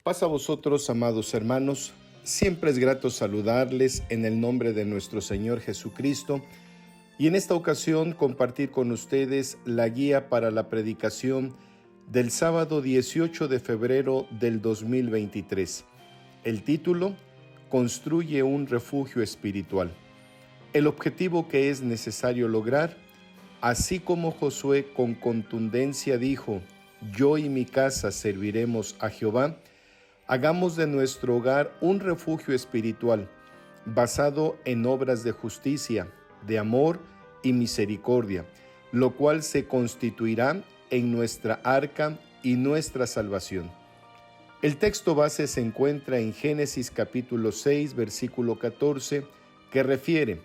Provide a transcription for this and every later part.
Paz a vosotros, amados hermanos. Siempre es grato saludarles en el nombre de nuestro Señor Jesucristo y en esta ocasión compartir con ustedes la guía para la predicación del sábado 18 de febrero del 2023. El título: Construye un refugio espiritual. El objetivo que es necesario lograr, así como Josué con contundencia dijo: yo y mi casa serviremos a Jehová, hagamos de nuestro hogar un refugio espiritual, basado en obras de justicia, de amor y misericordia, lo cual se constituirá en nuestra arca y nuestra salvación. El texto base se encuentra en Génesis capítulo 6, versículo 14, que refiere: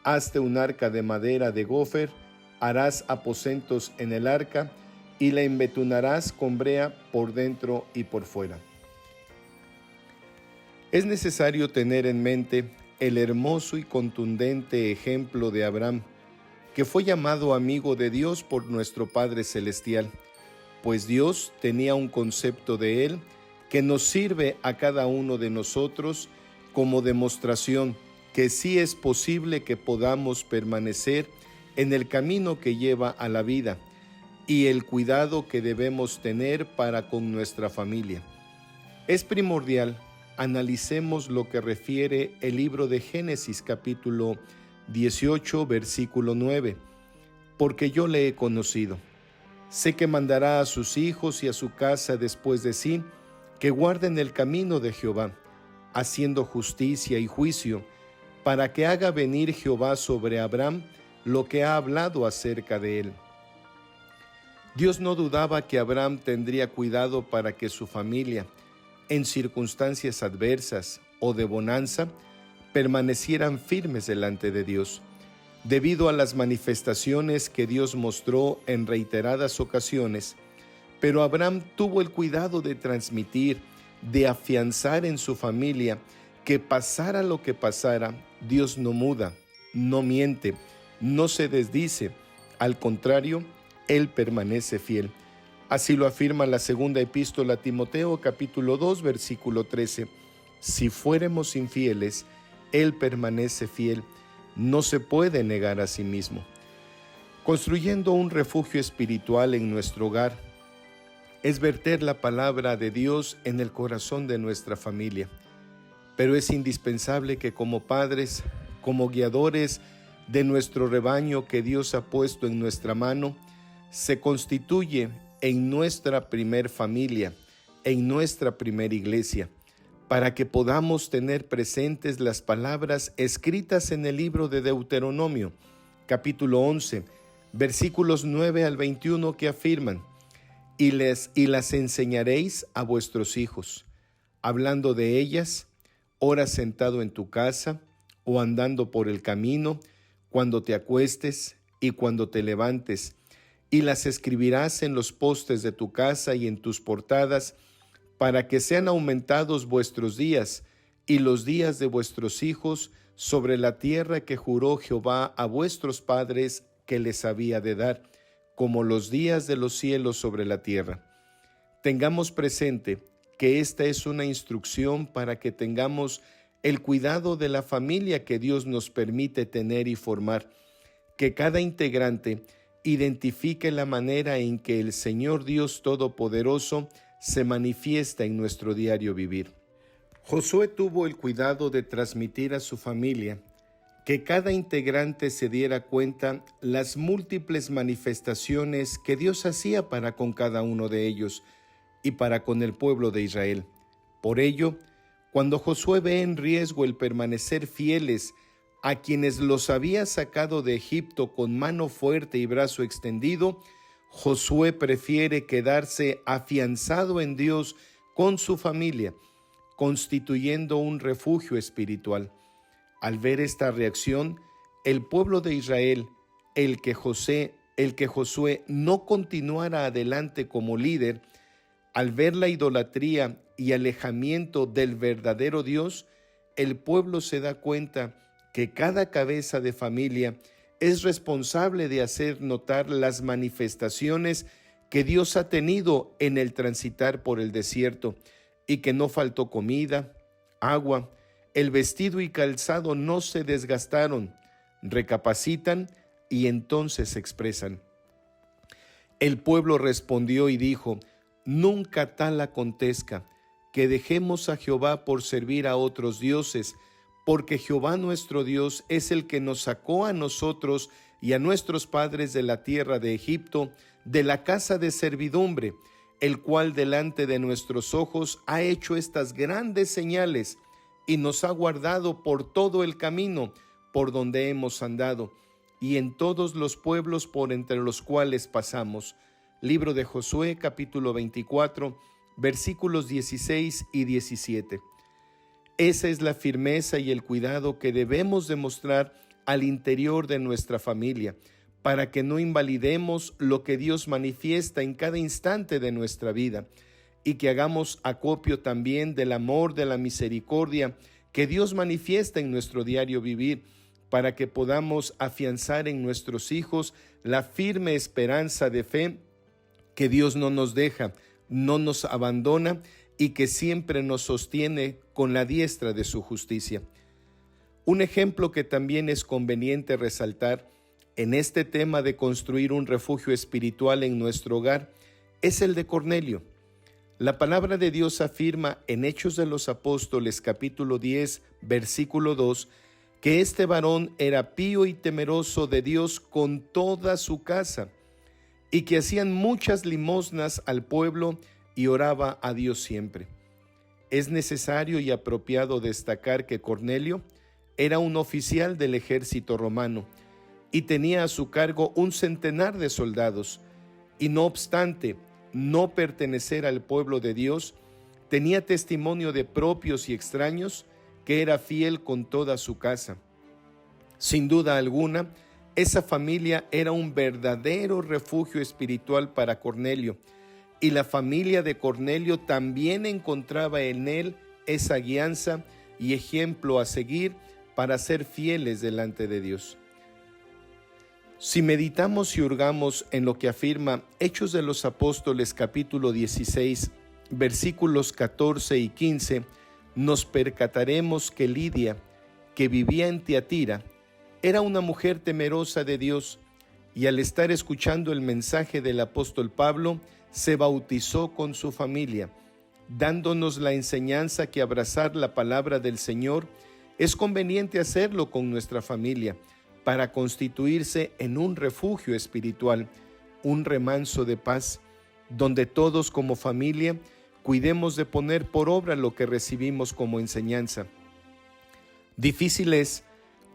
hazte un arca de madera de gofer, harás aposentos en el arca y la embetunarás con brea por dentro y por fuera. Es necesario tener en mente el hermoso y contundente ejemplo de Abraham, que fue llamado amigo de Dios por nuestro Padre Celestial, pues Dios tenía un concepto de él que nos sirve a cada uno de nosotros como demostración que sí es posible que podamos permanecer en el camino que lleva a la vida y el cuidado que debemos tener para con nuestra familia. Es primordial analicemos lo que refiere el libro de Génesis capítulo 18 versículo 9, porque yo le he conocido. Sé que mandará a sus hijos y a su casa después de sí, que guarden el camino de Jehová, haciendo justicia y juicio, para que haga venir Jehová sobre Abraham lo que ha hablado acerca de él. Dios no dudaba que Abraham tendría cuidado para que su familia, en circunstancias adversas o de bonanza, permanecieran firmes delante de Dios, debido a las manifestaciones que Dios mostró en reiteradas ocasiones. Pero Abraham tuvo el cuidado de transmitir, de afianzar en su familia que pasara lo que pasara, Dios no muda, no miente, no se desdice. Al contrario, Él permanece fiel. Así lo afirma la segunda epístola a Timoteo, capítulo 2, versículo 13. Si fuéramos infieles, Él permanece fiel, no se puede negar a sí mismo. Construyendo un refugio espiritual en nuestro hogar es verter la palabra de Dios en el corazón de nuestra familia. Pero es indispensable que como padres, como guiadores de nuestro rebaño que Dios ha puesto en nuestra mano, se constituye en nuestra primer familia, en nuestra primera iglesia, para que podamos tener presentes las palabras escritas en el libro de Deuteronomio, capítulo 11, versículos 9 al 21, que afirman: y las enseñaréis a vuestros hijos, hablando de ellas, ora sentado en tu casa, o andando por el camino, cuando te acuestes y cuando te levantes, y las escribirás en los postes de tu casa y en tus portadas, para que sean aumentados vuestros días y los días de vuestros hijos sobre la tierra que juró Jehová a vuestros padres que les había de dar, como los días de los cielos sobre la tierra. Tengamos presente que esta es una instrucción para que tengamos el cuidado de la familia que Dios nos permite tener y formar, que cada integrante identifique la manera en que el Señor Dios Todopoderoso se manifiesta en nuestro diario vivir. Josué tuvo el cuidado de transmitir a su familia que cada integrante se diera cuenta las múltiples manifestaciones que Dios hacía para con cada uno de ellos y para con el pueblo de Israel. Por ello, cuando Josué ve en riesgo el permanecer fieles a quienes los había sacado de Egipto con mano fuerte y brazo extendido, Josué prefiere quedarse afianzado en Dios con su familia, constituyendo un refugio espiritual. Al ver esta reacción, el pueblo de Israel, el que Josué no continuara adelante como líder, al ver la idolatría y alejamiento del verdadero Dios, el pueblo se da cuenta que cada cabeza de familia es responsable de hacer notar las manifestaciones que Dios ha tenido en el transitar por el desierto, y que no faltó comida, agua, el vestido y calzado no se desgastaron, recapacitan y entonces se expresan. El pueblo respondió y dijo: nunca tal acontezca, que dejemos a Jehová por servir a otros dioses, porque Jehová nuestro Dios es el que nos sacó a nosotros y a nuestros padres de la tierra de Egipto, de la casa de servidumbre, el cual delante de nuestros ojos ha hecho estas grandes señales y nos ha guardado por todo el camino por donde hemos andado y en todos los pueblos por entre los cuales pasamos. Libro de Josué, capítulo 24, versículos 16 y 17. Esa es la firmeza y el cuidado que debemos demostrar al interior de nuestra familia, para que no invalidemos lo que Dios manifiesta en cada instante de nuestra vida, y que hagamos acopio también del amor, de la misericordia que Dios manifiesta en nuestro diario vivir, para que podamos afianzar en nuestros hijos la firme esperanza de fe que Dios no nos deja, no nos abandona y que siempre nos sostiene con la diestra de su justicia. Un ejemplo que también es conveniente resaltar en este tema de construir un refugio espiritual en nuestro hogar es el de Cornelio. La palabra de Dios afirma en Hechos de los Apóstoles capítulo 10, versículo 2, que este varón era pío y temeroso de Dios con toda su casa, y que hacían muchas limosnas al pueblo y oraba a Dios siempre. Es necesario y apropiado destacar que Cornelio era un oficial del ejército romano y tenía a su cargo 100 de soldados, y no obstante no pertenecer al pueblo de Dios, tenía testimonio de propios y extraños que era fiel con toda su casa. Sin duda alguna, esa familia era un verdadero refugio espiritual para Cornelio, y la familia de Cornelio también encontraba en él esa guianza y ejemplo a seguir para ser fieles delante de Dios. Si meditamos y hurgamos en lo que afirma Hechos de los Apóstoles capítulo 16, versículos 14 y 15, nos percataremos que Lidia, que vivía en Tiatira, era una mujer temerosa de Dios, y al estar escuchando el mensaje del apóstol Pablo, se bautizó con su familia, dándonos la enseñanza que abrazar la palabra del Señor es conveniente hacerlo con nuestra familia, para constituirse en un refugio espiritual, un remanso de paz, donde todos como familia cuidemos de poner por obra lo que recibimos como enseñanza. Difícil es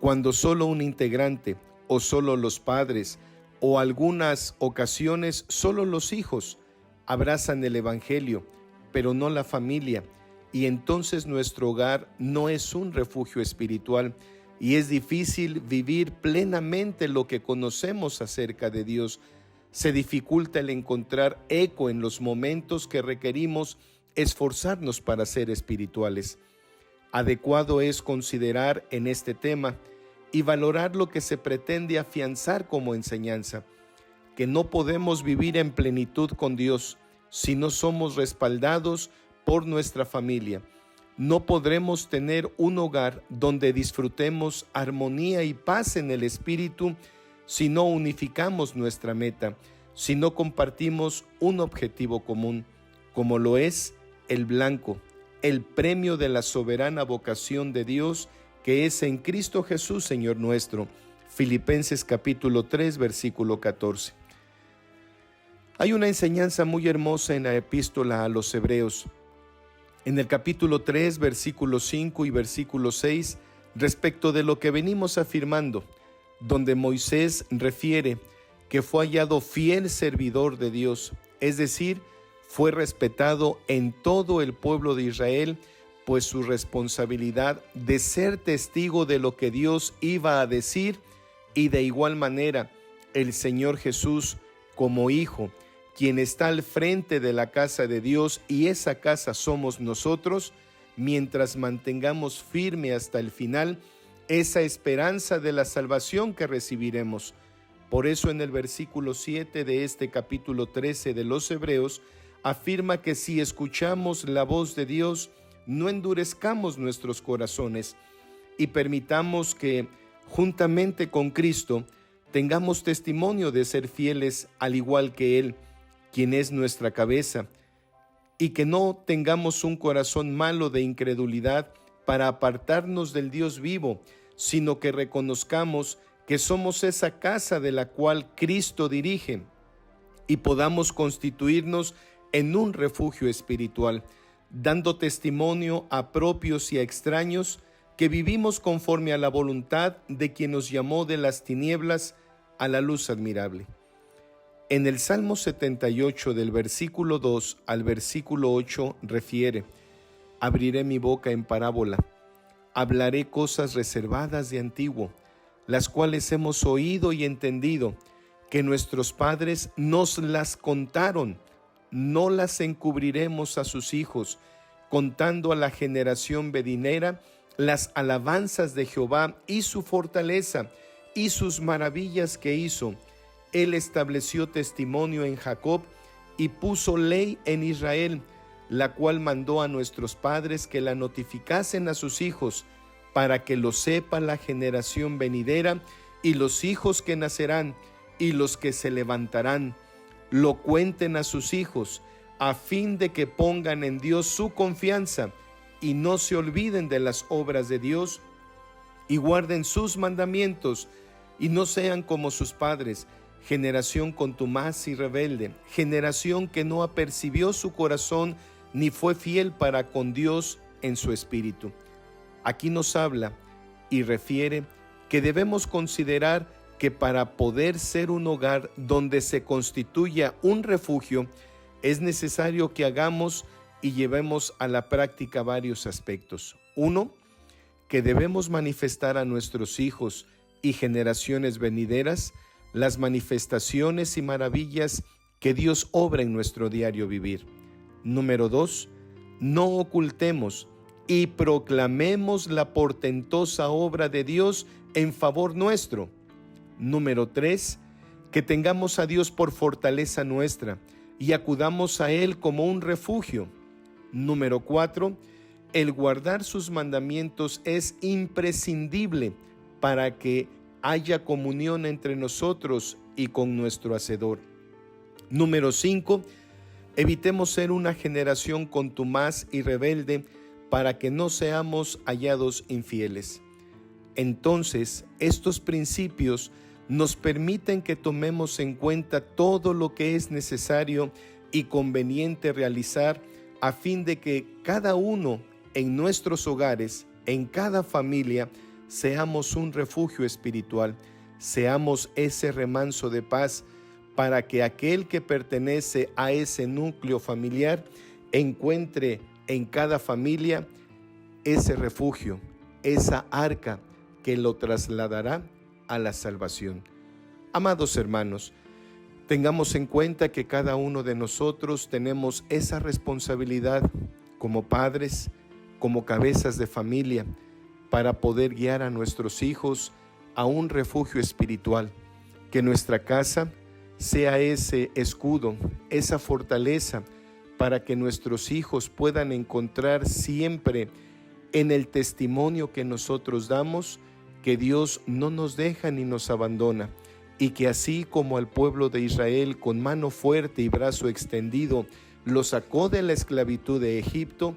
cuando solo un integrante, o solo los padres, o algunas ocasiones solo los hijos, abrazan el Evangelio, pero no la familia, y entonces nuestro hogar no es un refugio espiritual, y es difícil vivir plenamente lo que conocemos acerca de Dios. Se dificulta el encontrar eco en los momentos que requerimos esforzarnos para ser espirituales. Adecuado es considerar en este tema y valorar lo que se pretende afianzar como enseñanza, que no podemos vivir en plenitud con Dios si no somos respaldados por nuestra familia. No podremos tener un hogar donde disfrutemos armonía y paz en el espíritu si no unificamos nuestra meta, si no compartimos un objetivo común, como lo es el blanco, el premio de la soberana vocación de Dios que es en Cristo Jesús, Señor nuestro. Filipenses capítulo 3, versículo 14. Hay una enseñanza muy hermosa en la epístola a los Hebreos. En el capítulo 3, versículo 5 y versículo 6, respecto de lo que venimos afirmando, donde Moisés refiere que fue hallado fiel servidor de Dios, es decir, fue respetado en todo el pueblo de Israel, pues su responsabilidad de ser testigo de lo que Dios iba a decir, y de igual manera el Señor Jesús como Hijo, quien está al frente de la casa de Dios, y esa casa somos nosotros, mientras mantengamos firme hasta el final esa esperanza de la salvación que recibiremos. Por eso en el versículo 7 de este capítulo 13 de los Hebreos afirma que si escuchamos la voz de Dios, no endurezcamos nuestros corazones y permitamos que, juntamente con Cristo, tengamos testimonio de ser fieles al igual que Él, quien es nuestra cabeza, y que no tengamos un corazón malo de incredulidad para apartarnos del Dios vivo, sino que reconozcamos que somos esa casa de la cual Cristo dirige y podamos constituirnos en un refugio espiritual, dando testimonio a propios y a extraños que vivimos conforme a la voluntad de quien nos llamó de las tinieblas a la luz admirable. En el Salmo 78, del versículo 2 al versículo 8, refiere: abriré mi boca en parábola, hablaré cosas reservadas de antiguo, las cuales hemos oído y entendido, que nuestros padres nos las contaron, no las encubriremos a sus hijos, contando a la generación venidera las alabanzas de Jehová y su fortaleza y sus maravillas que hizo. Él estableció testimonio en Jacob y puso ley en Israel, la cual mandó a nuestros padres que la notificasen a sus hijos, para que lo sepa la generación venidera y los hijos que nacerán y los que se levantarán, lo cuenten a sus hijos, a fin de que pongan en Dios su confianza y no se olviden de las obras de Dios y guarden sus mandamientos y no sean como sus padres, generación contumaz y rebelde, generación que no apercibió su corazón ni fue fiel para con Dios en su espíritu. Aquí nos habla y refiere que debemos considerar que para poder ser un hogar donde se constituya un refugio, es necesario que hagamos y llevemos a la práctica varios aspectos. Uno, que debemos manifestar a nuestros hijos y generaciones venideras las manifestaciones y maravillas que Dios obra en nuestro diario vivir. Número 2, no ocultemos y proclamemos la portentosa obra de Dios en favor nuestro. Número 3, que tengamos a Dios por fortaleza nuestra y acudamos a Él como un refugio. Número 4, el guardar sus mandamientos es imprescindible para que haya comunión entre nosotros y con nuestro Hacedor. Número 5, evitemos ser una generación contumaz y rebelde para que no seamos hallados infieles. Entonces, estos principios nos permiten que tomemos en cuenta todo lo que es necesario y conveniente realizar a fin de que cada uno en nuestros hogares, en cada familia, seamos un refugio espiritual, seamos ese remanso de paz para que aquel que pertenece a ese núcleo familiar encuentre en cada familia ese refugio, esa arca que lo trasladará a la salvación. Amados hermanos, tengamos en cuenta que cada uno de nosotros tenemos esa responsabilidad como padres, como cabezas de familia, para poder guiar a nuestros hijos a un refugio espiritual, que nuestra casa sea ese escudo, esa fortaleza, para que nuestros hijos puedan encontrar siempre en el testimonio que nosotros damos que Dios no nos deja ni nos abandona, y que así como al pueblo de Israel con mano fuerte y brazo extendido lo sacó de la esclavitud de Egipto,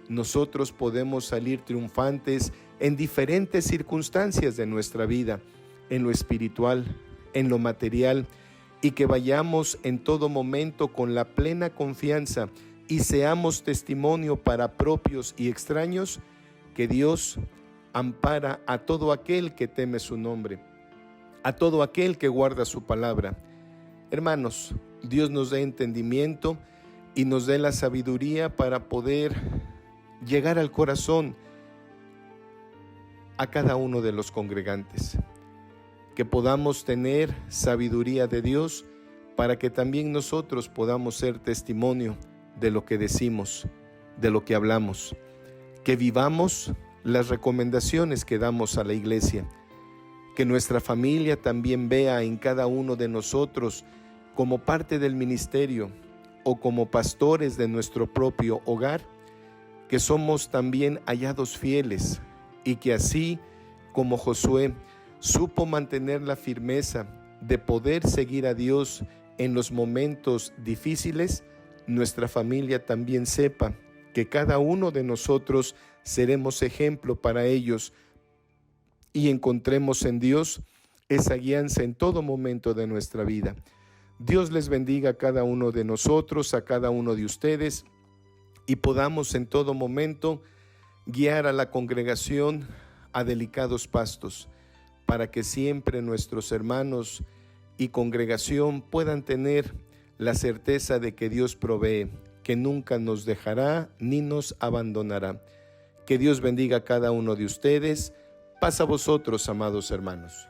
nosotros podemos salir triunfantes en diferentes circunstancias de nuestra vida, en lo espiritual, en lo material, y que vayamos en todo momento con la plena confianza y seamos testimonio para propios y extraños que Dios ampara a todo aquel que teme su nombre, a todo aquel que guarda su palabra. Hermanos, Dios nos dé entendimiento y nos dé la sabiduría para poder llegar al corazón a cada uno de los congregantes, que podamos tener sabiduría de Dios para que también nosotros podamos ser testimonio de lo que decimos, de lo que hablamos, que vivamos las recomendaciones que damos a la iglesia, que nuestra familia también vea en cada uno de nosotros como parte del ministerio o como pastores de nuestro propio hogar, que somos también hallados fieles y que así como Josué supo mantener la firmeza de poder seguir a Dios en los momentos difíciles, nuestra familia también sepa que cada uno de nosotros seremos ejemplo para ellos y encontremos en Dios esa guianza en todo momento de nuestra vida. Dios les bendiga a cada uno de nosotros, a cada uno de ustedes, y podamos en todo momento guiar a la congregación a delicados pastos, para que siempre nuestros hermanos y congregación puedan tener la certeza de que Dios provee, que nunca nos dejará ni nos abandonará. Que Dios bendiga a cada uno de ustedes. Paz a vosotros, amados hermanos.